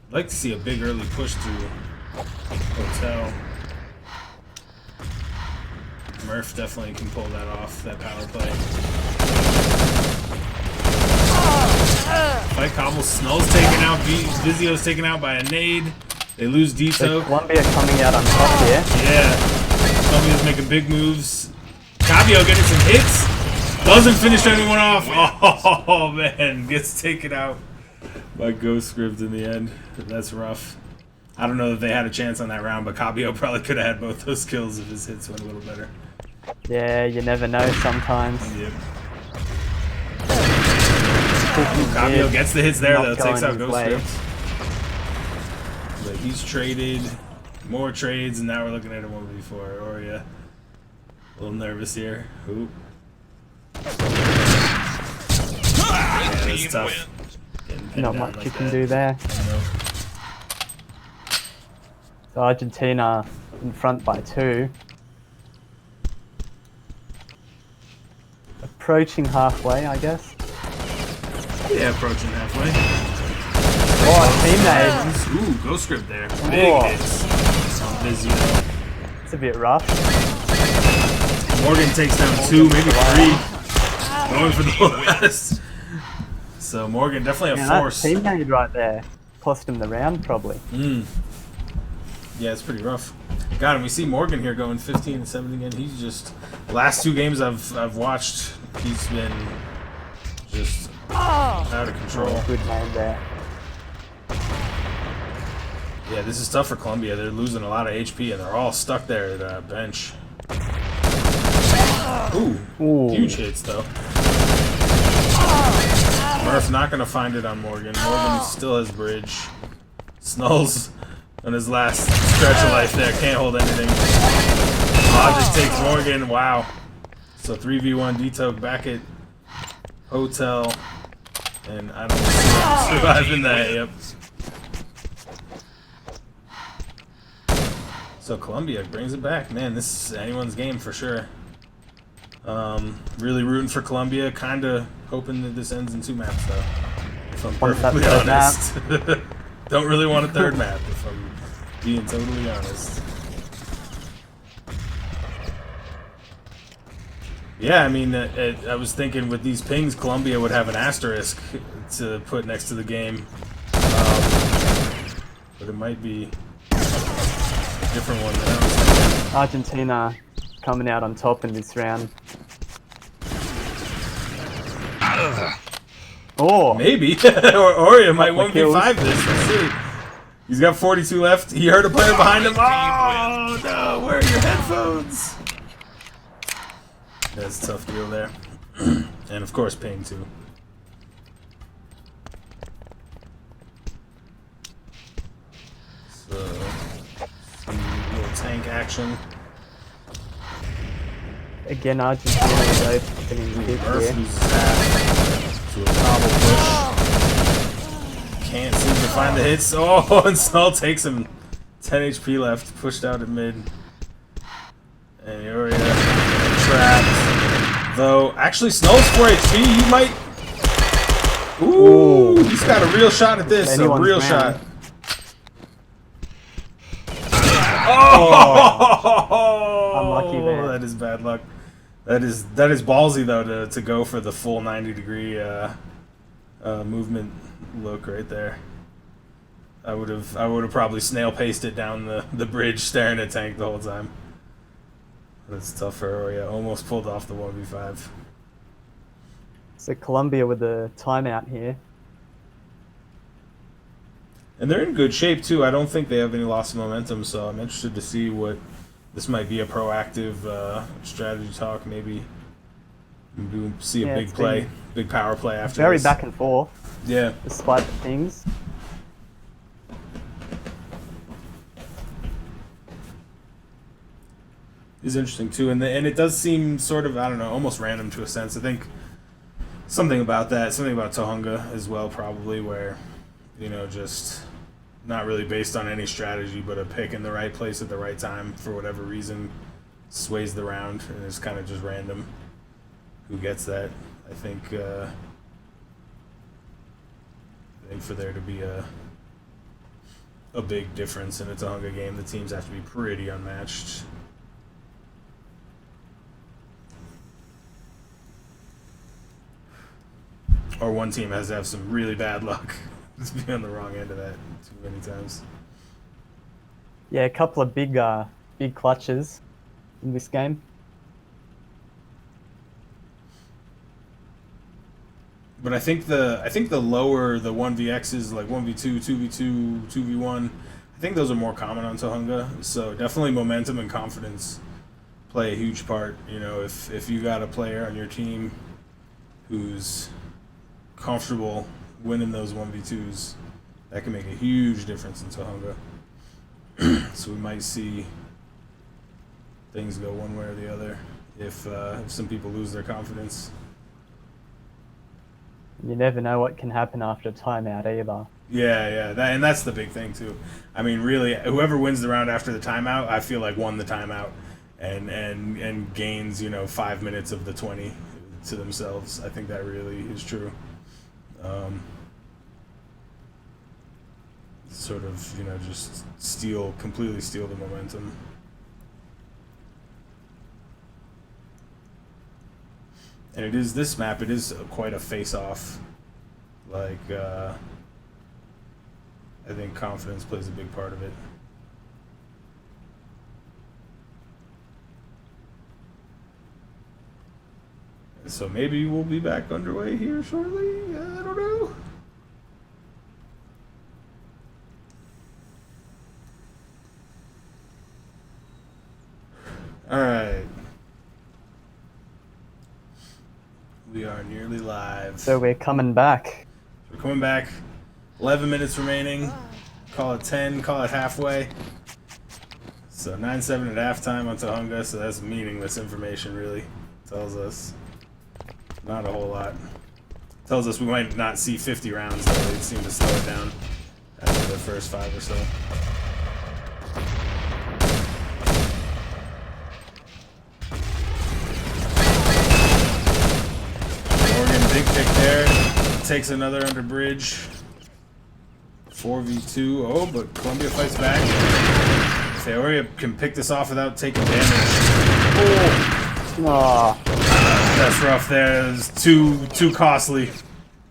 I'd like to see a big early push through Hotel. Murph definitely can pull that off, that power play. Fight Cobble, Snull's taken out, Vizio's taken out by a nade. They lose So Dito. Colombia coming out on top here. Yeah. Colombia's making big moves. Cabio getting some hits. Doesn't finish anyone off. Oh, man. Gets taken out by Ghost Script in the end. That's rough. I don't know if they had a chance on that round, but Cabio probably could have had both those kills if his hits went a little better. Yeah, you never know sometimes. Yep. Cabio gets the hits there, Not though. Takes going out his Ghost way. Script. But he's traded more trades, and now we're looking at a 1v4. Oria. A little nervous here. Oop. Yeah, Red that's team tough. wins. Getting pinned Not down much like you can that. do there. Nope. So Argentina in front by 2. Approaching halfway, I guess. Yeah, approaching halfway. Oh, teammate. Ooh, Ghost Script there. Big Whoa. hits. On Vizio. It's a bit rough. Morgan takes down 2, maybe 3. Going for the last. So Morgan definitely a Yeah, that force. teammate right there cost him the round probably. Yeah, it's pretty rough. God, and we see Morgan here going 15-7 again. He's just last 2 games I've watched, he's been just out of control. Good name there. Yeah, this is tough for Colombia. They're losing a lot of HP and they're all stuck there at bench. Ooh, huge hits though. Murph not gonna find it on Morgan. Morgan still has bridge. Snull's on his last stretch of life there. Can't hold anything. Logic takes Morgan. Wow. So 3v1 Dito back at Hotel. And I don't see him surviving that. Yep. So Colombia brings it back. Man, this is anyone's game for sure. Really rooting for Colombia. Kind of hoping that this ends in 2 maps, though. If I'm Want that perfectly third honest. Don't really want a 3rd map, if I'm Being totally honest. Yeah, I mean, I was thinking with these pings, Colombia would have an asterisk to put next to the game. But it might be a different one than I was thinking. Argentina coming out on top in this round. Oh, Maybe. or it might Couple of 1v5 this. Let's see. He's got 42 left. He heard a player behind him. Oh, no. Where are your headphones? That's a tough deal there. And, of course, ping, too. So, some little tank action. again, Argentina is opening big Murph here. loses half to a cobble push. Can't seem to find the hits. Oh, and Snull takes him. 10 HP left. Pushed out at mid. And Uriah trapped. Though, actually, Snull's 4 HP. You might... Ooh, he's got a real shot at this. Anyone's A real round. shot. Oh! Unlucky there. That is bad luck. That is ballsy though to go for the full 90-degree movement look right there. I would have probably snail paced it down the bridge, staring at tank the whole time. That's tough for her. Yeah, almost pulled off the 1v5. So Colombia with the timeout here. And they're in good shape too. I don't think they have any loss of momentum, so I'm interested to see what this might be a proactive strategy talk. Maybe we'll see a Yeah, big it's play, been big power play after Very this. back and forth, Yeah. despite the things. Is interesting too, and it does seem sort of, I don't know, almost random to a sense. I think something about that, something about Tohunga as well, probably, where, you know, just not really based on any strategy, but a pick in the right place at the right time for whatever reason sways the round, and it's kind of just random who gets that. I think for there to be a big difference in a Tohunga game, the teams have to be pretty unmatched. Or one team has to have some really bad luck to be on the wrong end of that too many times. Yeah, a couple of big clutches in this game. But I think the lower the 1vx's, like 1v2, 2v2, 2v1, I think those are more common on Tohunga. So definitely momentum and confidence play a huge part. You know, if you got a player on your team who's comfortable winning those 1v2s, that can make a huge difference in Tohunga. So we might see things go one way or the other if some people lose their confidence. You never know what can happen after a timeout either. Yeah, and that's the big thing too. I mean, really, whoever wins the round after the timeout, I feel like won the timeout, and gains, you know, 5 minutes of the 20 to themselves. I think that really is true. Sort of, you know, just completely steal the momentum. And it is, this map, it is quite a face-off. Like, I think confidence plays a big part of it. So maybe we'll be back underway here shortly. I don't know. All right. We are nearly live. So we're coming back. We're coming back. 11 minutes remaining. Call it 10. Call it halfway. So 9-7 at halftime on Tohunga. So that's meaningless information, really. Tells us not a whole lot. Tells us we might not see 50 rounds, though. They seem to slow it down after the first 5 or so. Morgan, big pick there. Takes another under bridge. 4v2. Oh, but Colombia fights back. Theoria can pick this off without taking damage. Oh, That's rough there. It's too costly.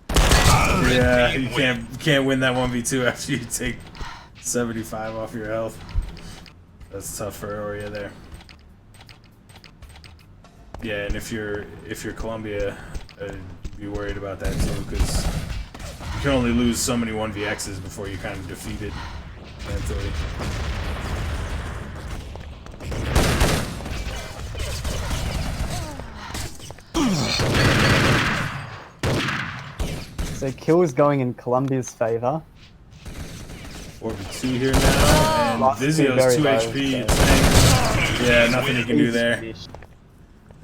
Yeah, you can't win that 1v2 after you take 75 off your health. That's tough for Aurea there. Yeah, and if you're Colombia, be worried about that too, because you can only lose so many 1vx's before you kind of defeat it mentally. so kills going in Colombia's favor. 4v2 here now, and Last two Vizio's very 2 low, HP. so- It's nice. Yeah, nothing you can do there. Easy.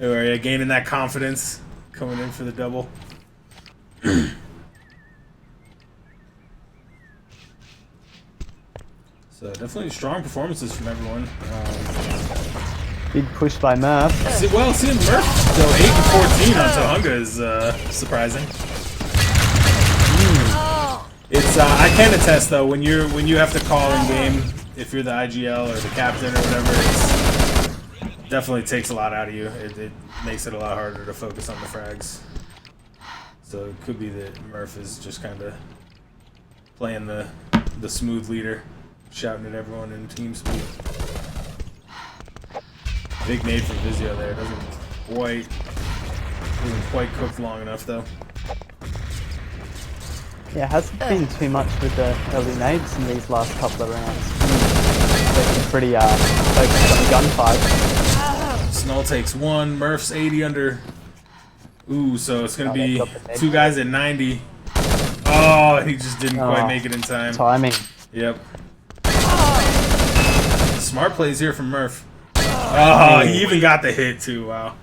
Aurea gaining that confidence, coming in for the double. So definitely strong performances from everyone. Big push by Murph. Well, seeing Murph go 8-14 on Tohunga is surprising. It's I can attest though, when you have to call in game, if you're the IGL or the captain or whatever, it definitely takes a lot out of you. It makes it a lot harder to focus on the frags. So it could be that Murph is just kind of playing the smooth leader, shouting at everyone in team speak. Big nade for Vizio there. Doesn't quite cook long enough though. Yeah, hasn't been too much with the early nades in these last couple of rounds. They've been pretty focused on the gunfight. Snull takes one. Murph's 80 under. Ooh, so it's gonna Oh, be they dropped the nade. two guys at 90. Oh, he just didn't quite Oh, make it in time. Timing. Yep. Smart plays here from Murph. Oh, he even got the hit too. Wow.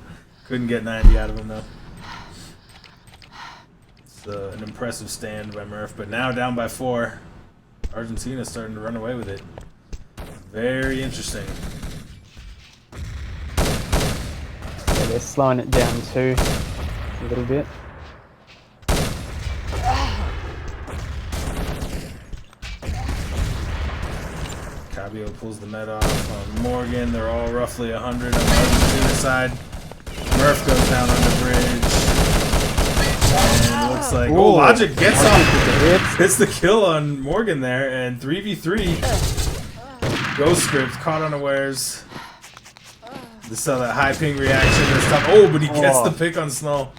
Couldn't get 90 out of him though. It's an impressive stand by Murph, but now down by 4. Argentina's starting to run away with it. Very interesting. Yeah, they're slowing it down too, a little bit. Cabio pulls the med off on Morgan. They're all roughly 100 on the Argentina side. Murph goes down on the bridge. And it looks like Logic gets off. Hits the kill on Morgan there, and 3v3. Ghost Script caught unawares. This saw that high ping reaction this time. Oh, but he gets the pick on Snull.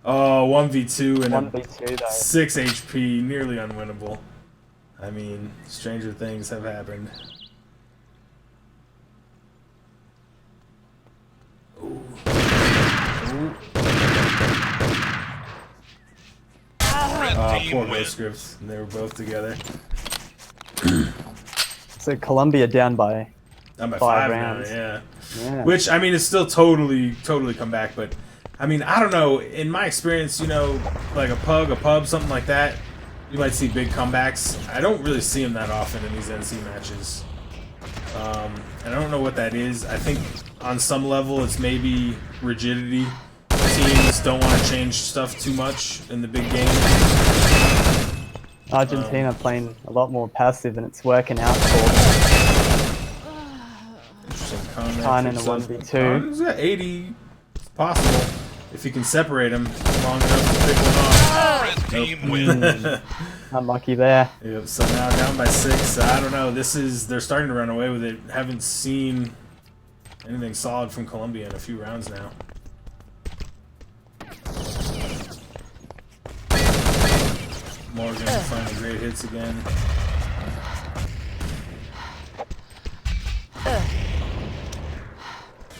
Oh, 1v2 and 1v2 though. 6 HP, nearly unwinnable. I mean, stranger things have happened. Ooh. Ooh. Poor Ghost Scripts. They were both together. So Colombia down by Down by 5 5 rounds. now, yeah. Yeah. Which, I mean, is still totally come back, but I mean, I don't know. In my experience, you know, like a pub, something like that, you might see big comebacks. I don't really see them that often in these NC matches. And I don't know what that is. I think on some level it's maybe rigidity. Teams don't want to change stuff too much in the big game. Argentina playing a lot more passive and it's working out for them. Interesting comment. Kine in a 1v2. He's got 80. It's possible if he can separate him long enough to pick one off. Red team wins. Unlucky there. Yep, so now down by 6. I don't know. They're starting to run away with it. Haven't seen anything solid from Colombia in a few rounds now. Morgan finding great hits again.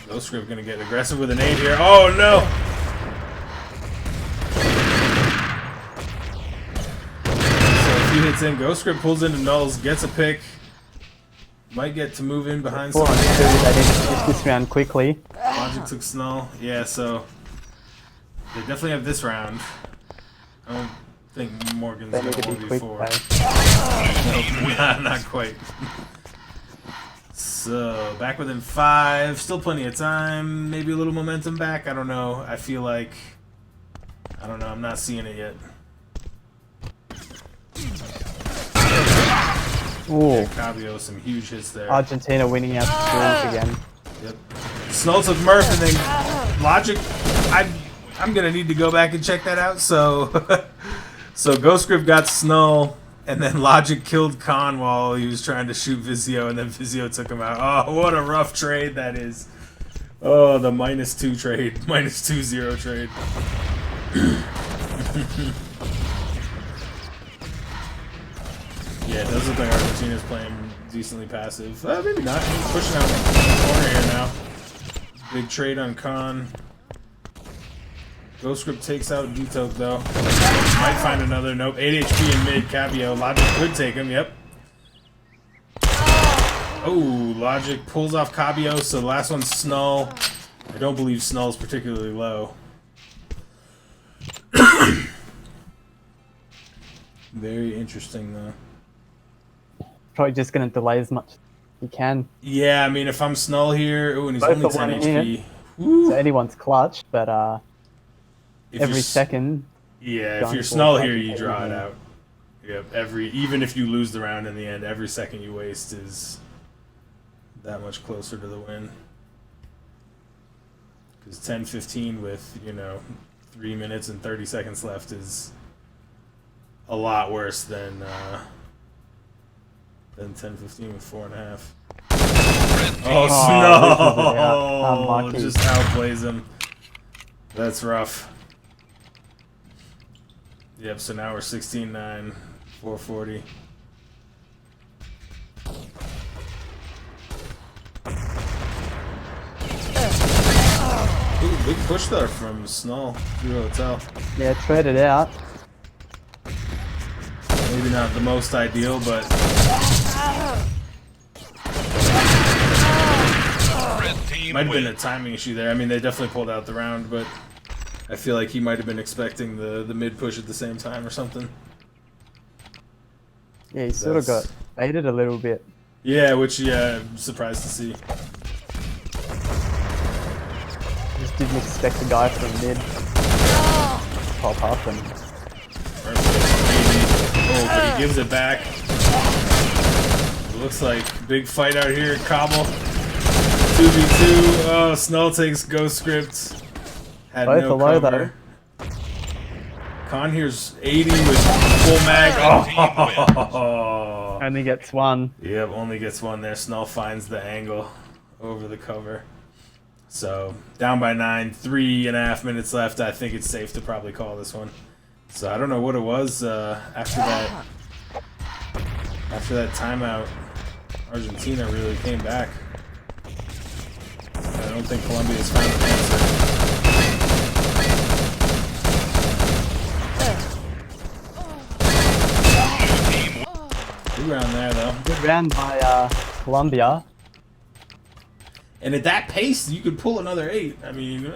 Ghost Script gonna get aggressive with an 8 here. Oh no! He hits in. Ghost Script pulls into nulls, gets a pick. Might get to move in behind 4 on 2, someone. they need to finish this round quickly. Logic took Snull. Yeah, so they definitely have this round. I don't think Morgan's They gonna need to be quick 1v4. though. Nope, not quite. So back within 5. Still plenty of time. Maybe a little momentum back. I don't know. I feel like I'm not seeing it yet. Ooh, Cabio, some huge hits there. Argentina winning out the drills again. Yep. Snull took Murph, and then Logic. I'm gonna need to go back and check that out. So, so Ghostscript got Snull, and then Logic killed Khan while he was trying to shoot Vizio, and then Vizio took him out. Oh, what a rough trade that is. Oh, the -2 trade, -2-0 trade. Yeah, it does look like Argentina's playing decently passive. Maybe not. He's pushing out the corner here now. Big trade on Khan. Ghostscript takes out Detoke though. Might find another. Nope. 8 HP in mid. Cabio. Logic could take him. Yep. Oh, Logic pulls off Cabio. So the last one's Snull. I don't believe Snull's particularly low. Very interesting though. Probably just going to delay as much as he can. Yeah, I mean, if I'm Snull here, oh, and he's Both only for 10 1 HP. So anyone's clutch, but If every you're second. Yeah, if Going you're for Snull fucking here, you draw it everything. out. Yep, even if you lose the round in the end, every second you waste is that much closer to the win. Because 10-15 with, 3 minutes and 30 seconds left is a lot worse than 10-15 with 4.5. Oh, Snull! Unlucky. Just outplays him. That's rough. Yep, so now we're 16-9, 440. Ooh, big push there from Snull through Hotel. Yeah, traded out. Maybe not the most ideal, but Red team might have been a wins. timing issue there. I mean, they definitely pulled out the round, but I feel like he might have been expecting the mid push at the same time or something. Yeah, he sort of got baited a little bit. Yeah, which, I'm surprised to see. Just didn't expect the guy from mid pop up and Oh, but he gives it back. It looks like big fight out here. Cobble. 2v2. Oh, Snull takes Ghostscript. Had both no are low cover. though. Con here's 80 with full mag. Oh. Only gets one. Yep, only gets one there. Snull finds the angle over the cover. So, down by 9, 3.5 minutes left. I think it's safe to probably call this one. So, I don't know what it was after that timeout. Argentina really came back. I don't think Colombia's found an answer. Good round there, though. Good round by Colombia. And at that pace, you could pull another 8. I mean, if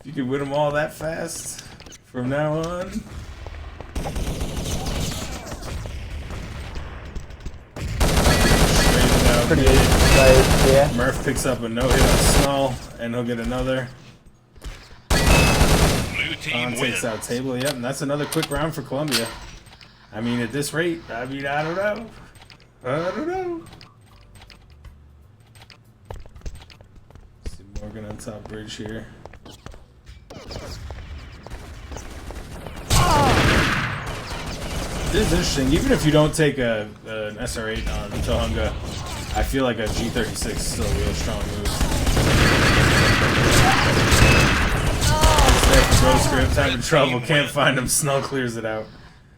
you could win them all that fast from now on. Pretty easy trade, yeah. Murph picks up a no-hit on Snull, and he'll get another. Blue team Takes wins. out Table, yep, and that's another quick round for Colombia. I mean, at this rate, I don't know. I don't know. See Morgan on top bridge here. This is interesting. Even if you don't take an SR8 on Tohunga, I feel like a G36 is still a real strong move. There for Ghostscript, having trouble, can't find him. Snull clears it out.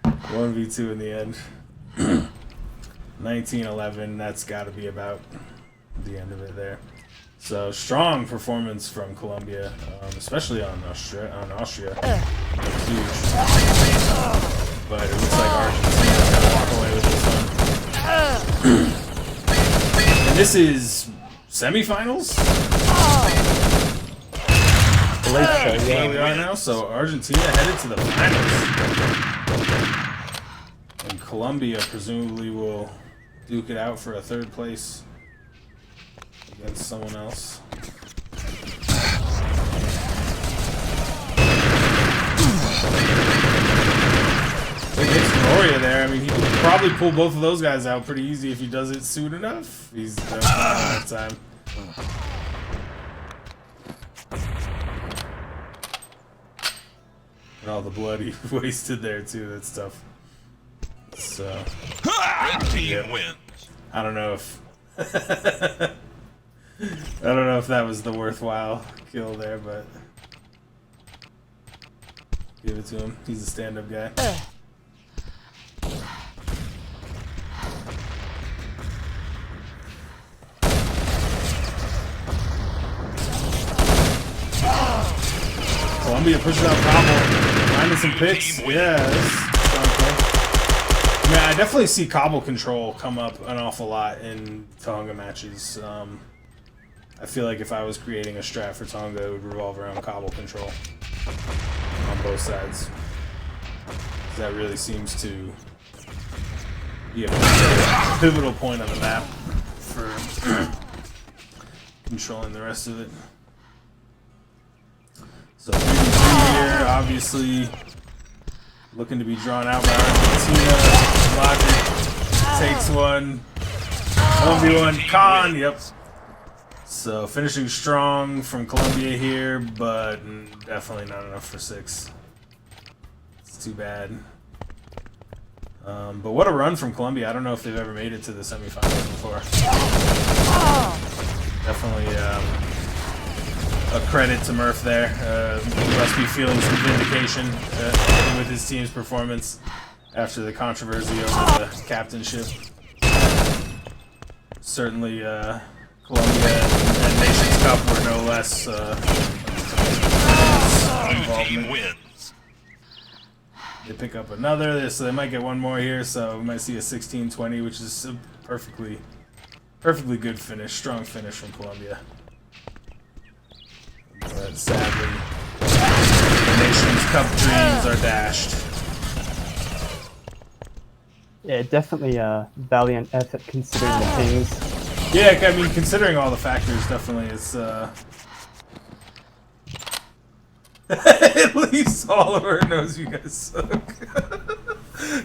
1v2 in the end. 19-11, that's got to be about the end of it there. So strong performance from Colombia, especially on Austria. Huge. But it looks like Argentina's gonna walk away with this one. And this is semifinals? Where we are now, so Argentina headed to the finals. And Colombia presumably will duke it out for a 3rd place against someone else. Big hits from Oria there. I mean, he could probably pull both of those guys out pretty easy if he does it soon enough. He's done that time. And all the blood he wasted there too. That's tough. So Red team yeah. wins. I don't know if I don't know if that was the worthwhile kill there, but give it to him. He's a stand-up guy. Colombia pushes out Cobble. Finding some picks. Yeah, that's strong play. I mean, I definitely see Cobble control come up an awful lot in Tonga matches. I feel like if I was creating a strat for Tonga, it would revolve around Cobble control on both sides. That really seems to be a pivotal point on the map for controlling the rest of it. So 3v2 here, obviously looking to be drawn out by Argentina. Logic takes one. 1v1 Khan, yep. So finishing strong from Colombia here, but definitely not enough for 6. It's too bad. But what a run from Colombia. I don't know if they've ever made it to the semifinals before. Definitely a credit to Murph there. He must be feeling some vindication with his team's performance after the controversy over the captainship. Certainly, Colombia and Nations Cup were no less Blue team wins. They pick up another, so they might get one more here, so we might see a 16-20, which is a perfectly good finish, strong finish from Colombia. But sadly, the Nations Cup dreams are dashed. Yeah, definitely a valiant effort considering the teams. Yeah, I mean, considering all the factors, definitely it's at least Oliver knows you guys suck.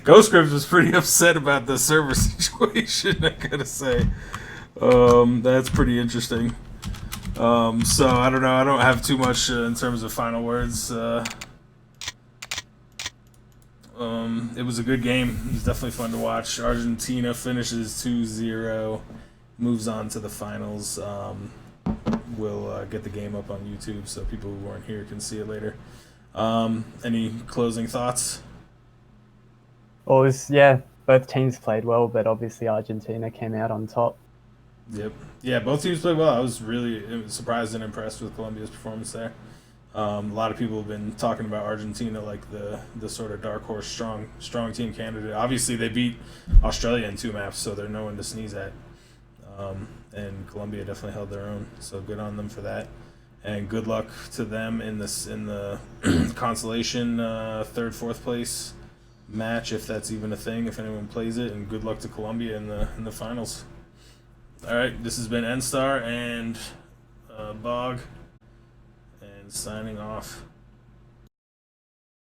Ghostcript was pretty upset about the server situation, I gotta say. That's pretty interesting. So I don't know. I don't have too much in terms of final words. It was a good game. It was definitely fun to watch. Argentina finishes 2-0, moves on to the finals. We'll get the game up on YouTube so people who weren't here can see it later. Any closing thoughts? Well, yeah, both teams played well, but obviously Argentina came out on top. Yep. Yeah, both teams played well. I was really surprised and impressed with Colombia's performance there. A lot of people have been talking about Argentina like the sort of dark horse, strong team candidate. Obviously, they beat Australia in 2 maps, so they're no one to sneeze at. And Colombia definitely held their own, so good on them for that. And good luck to them in the consolation 3rd, 4th place match, if that's even a thing, if anyone plays it. And good luck to Colombia in the finals. All right, this has been N-Star and Bog, and signing off.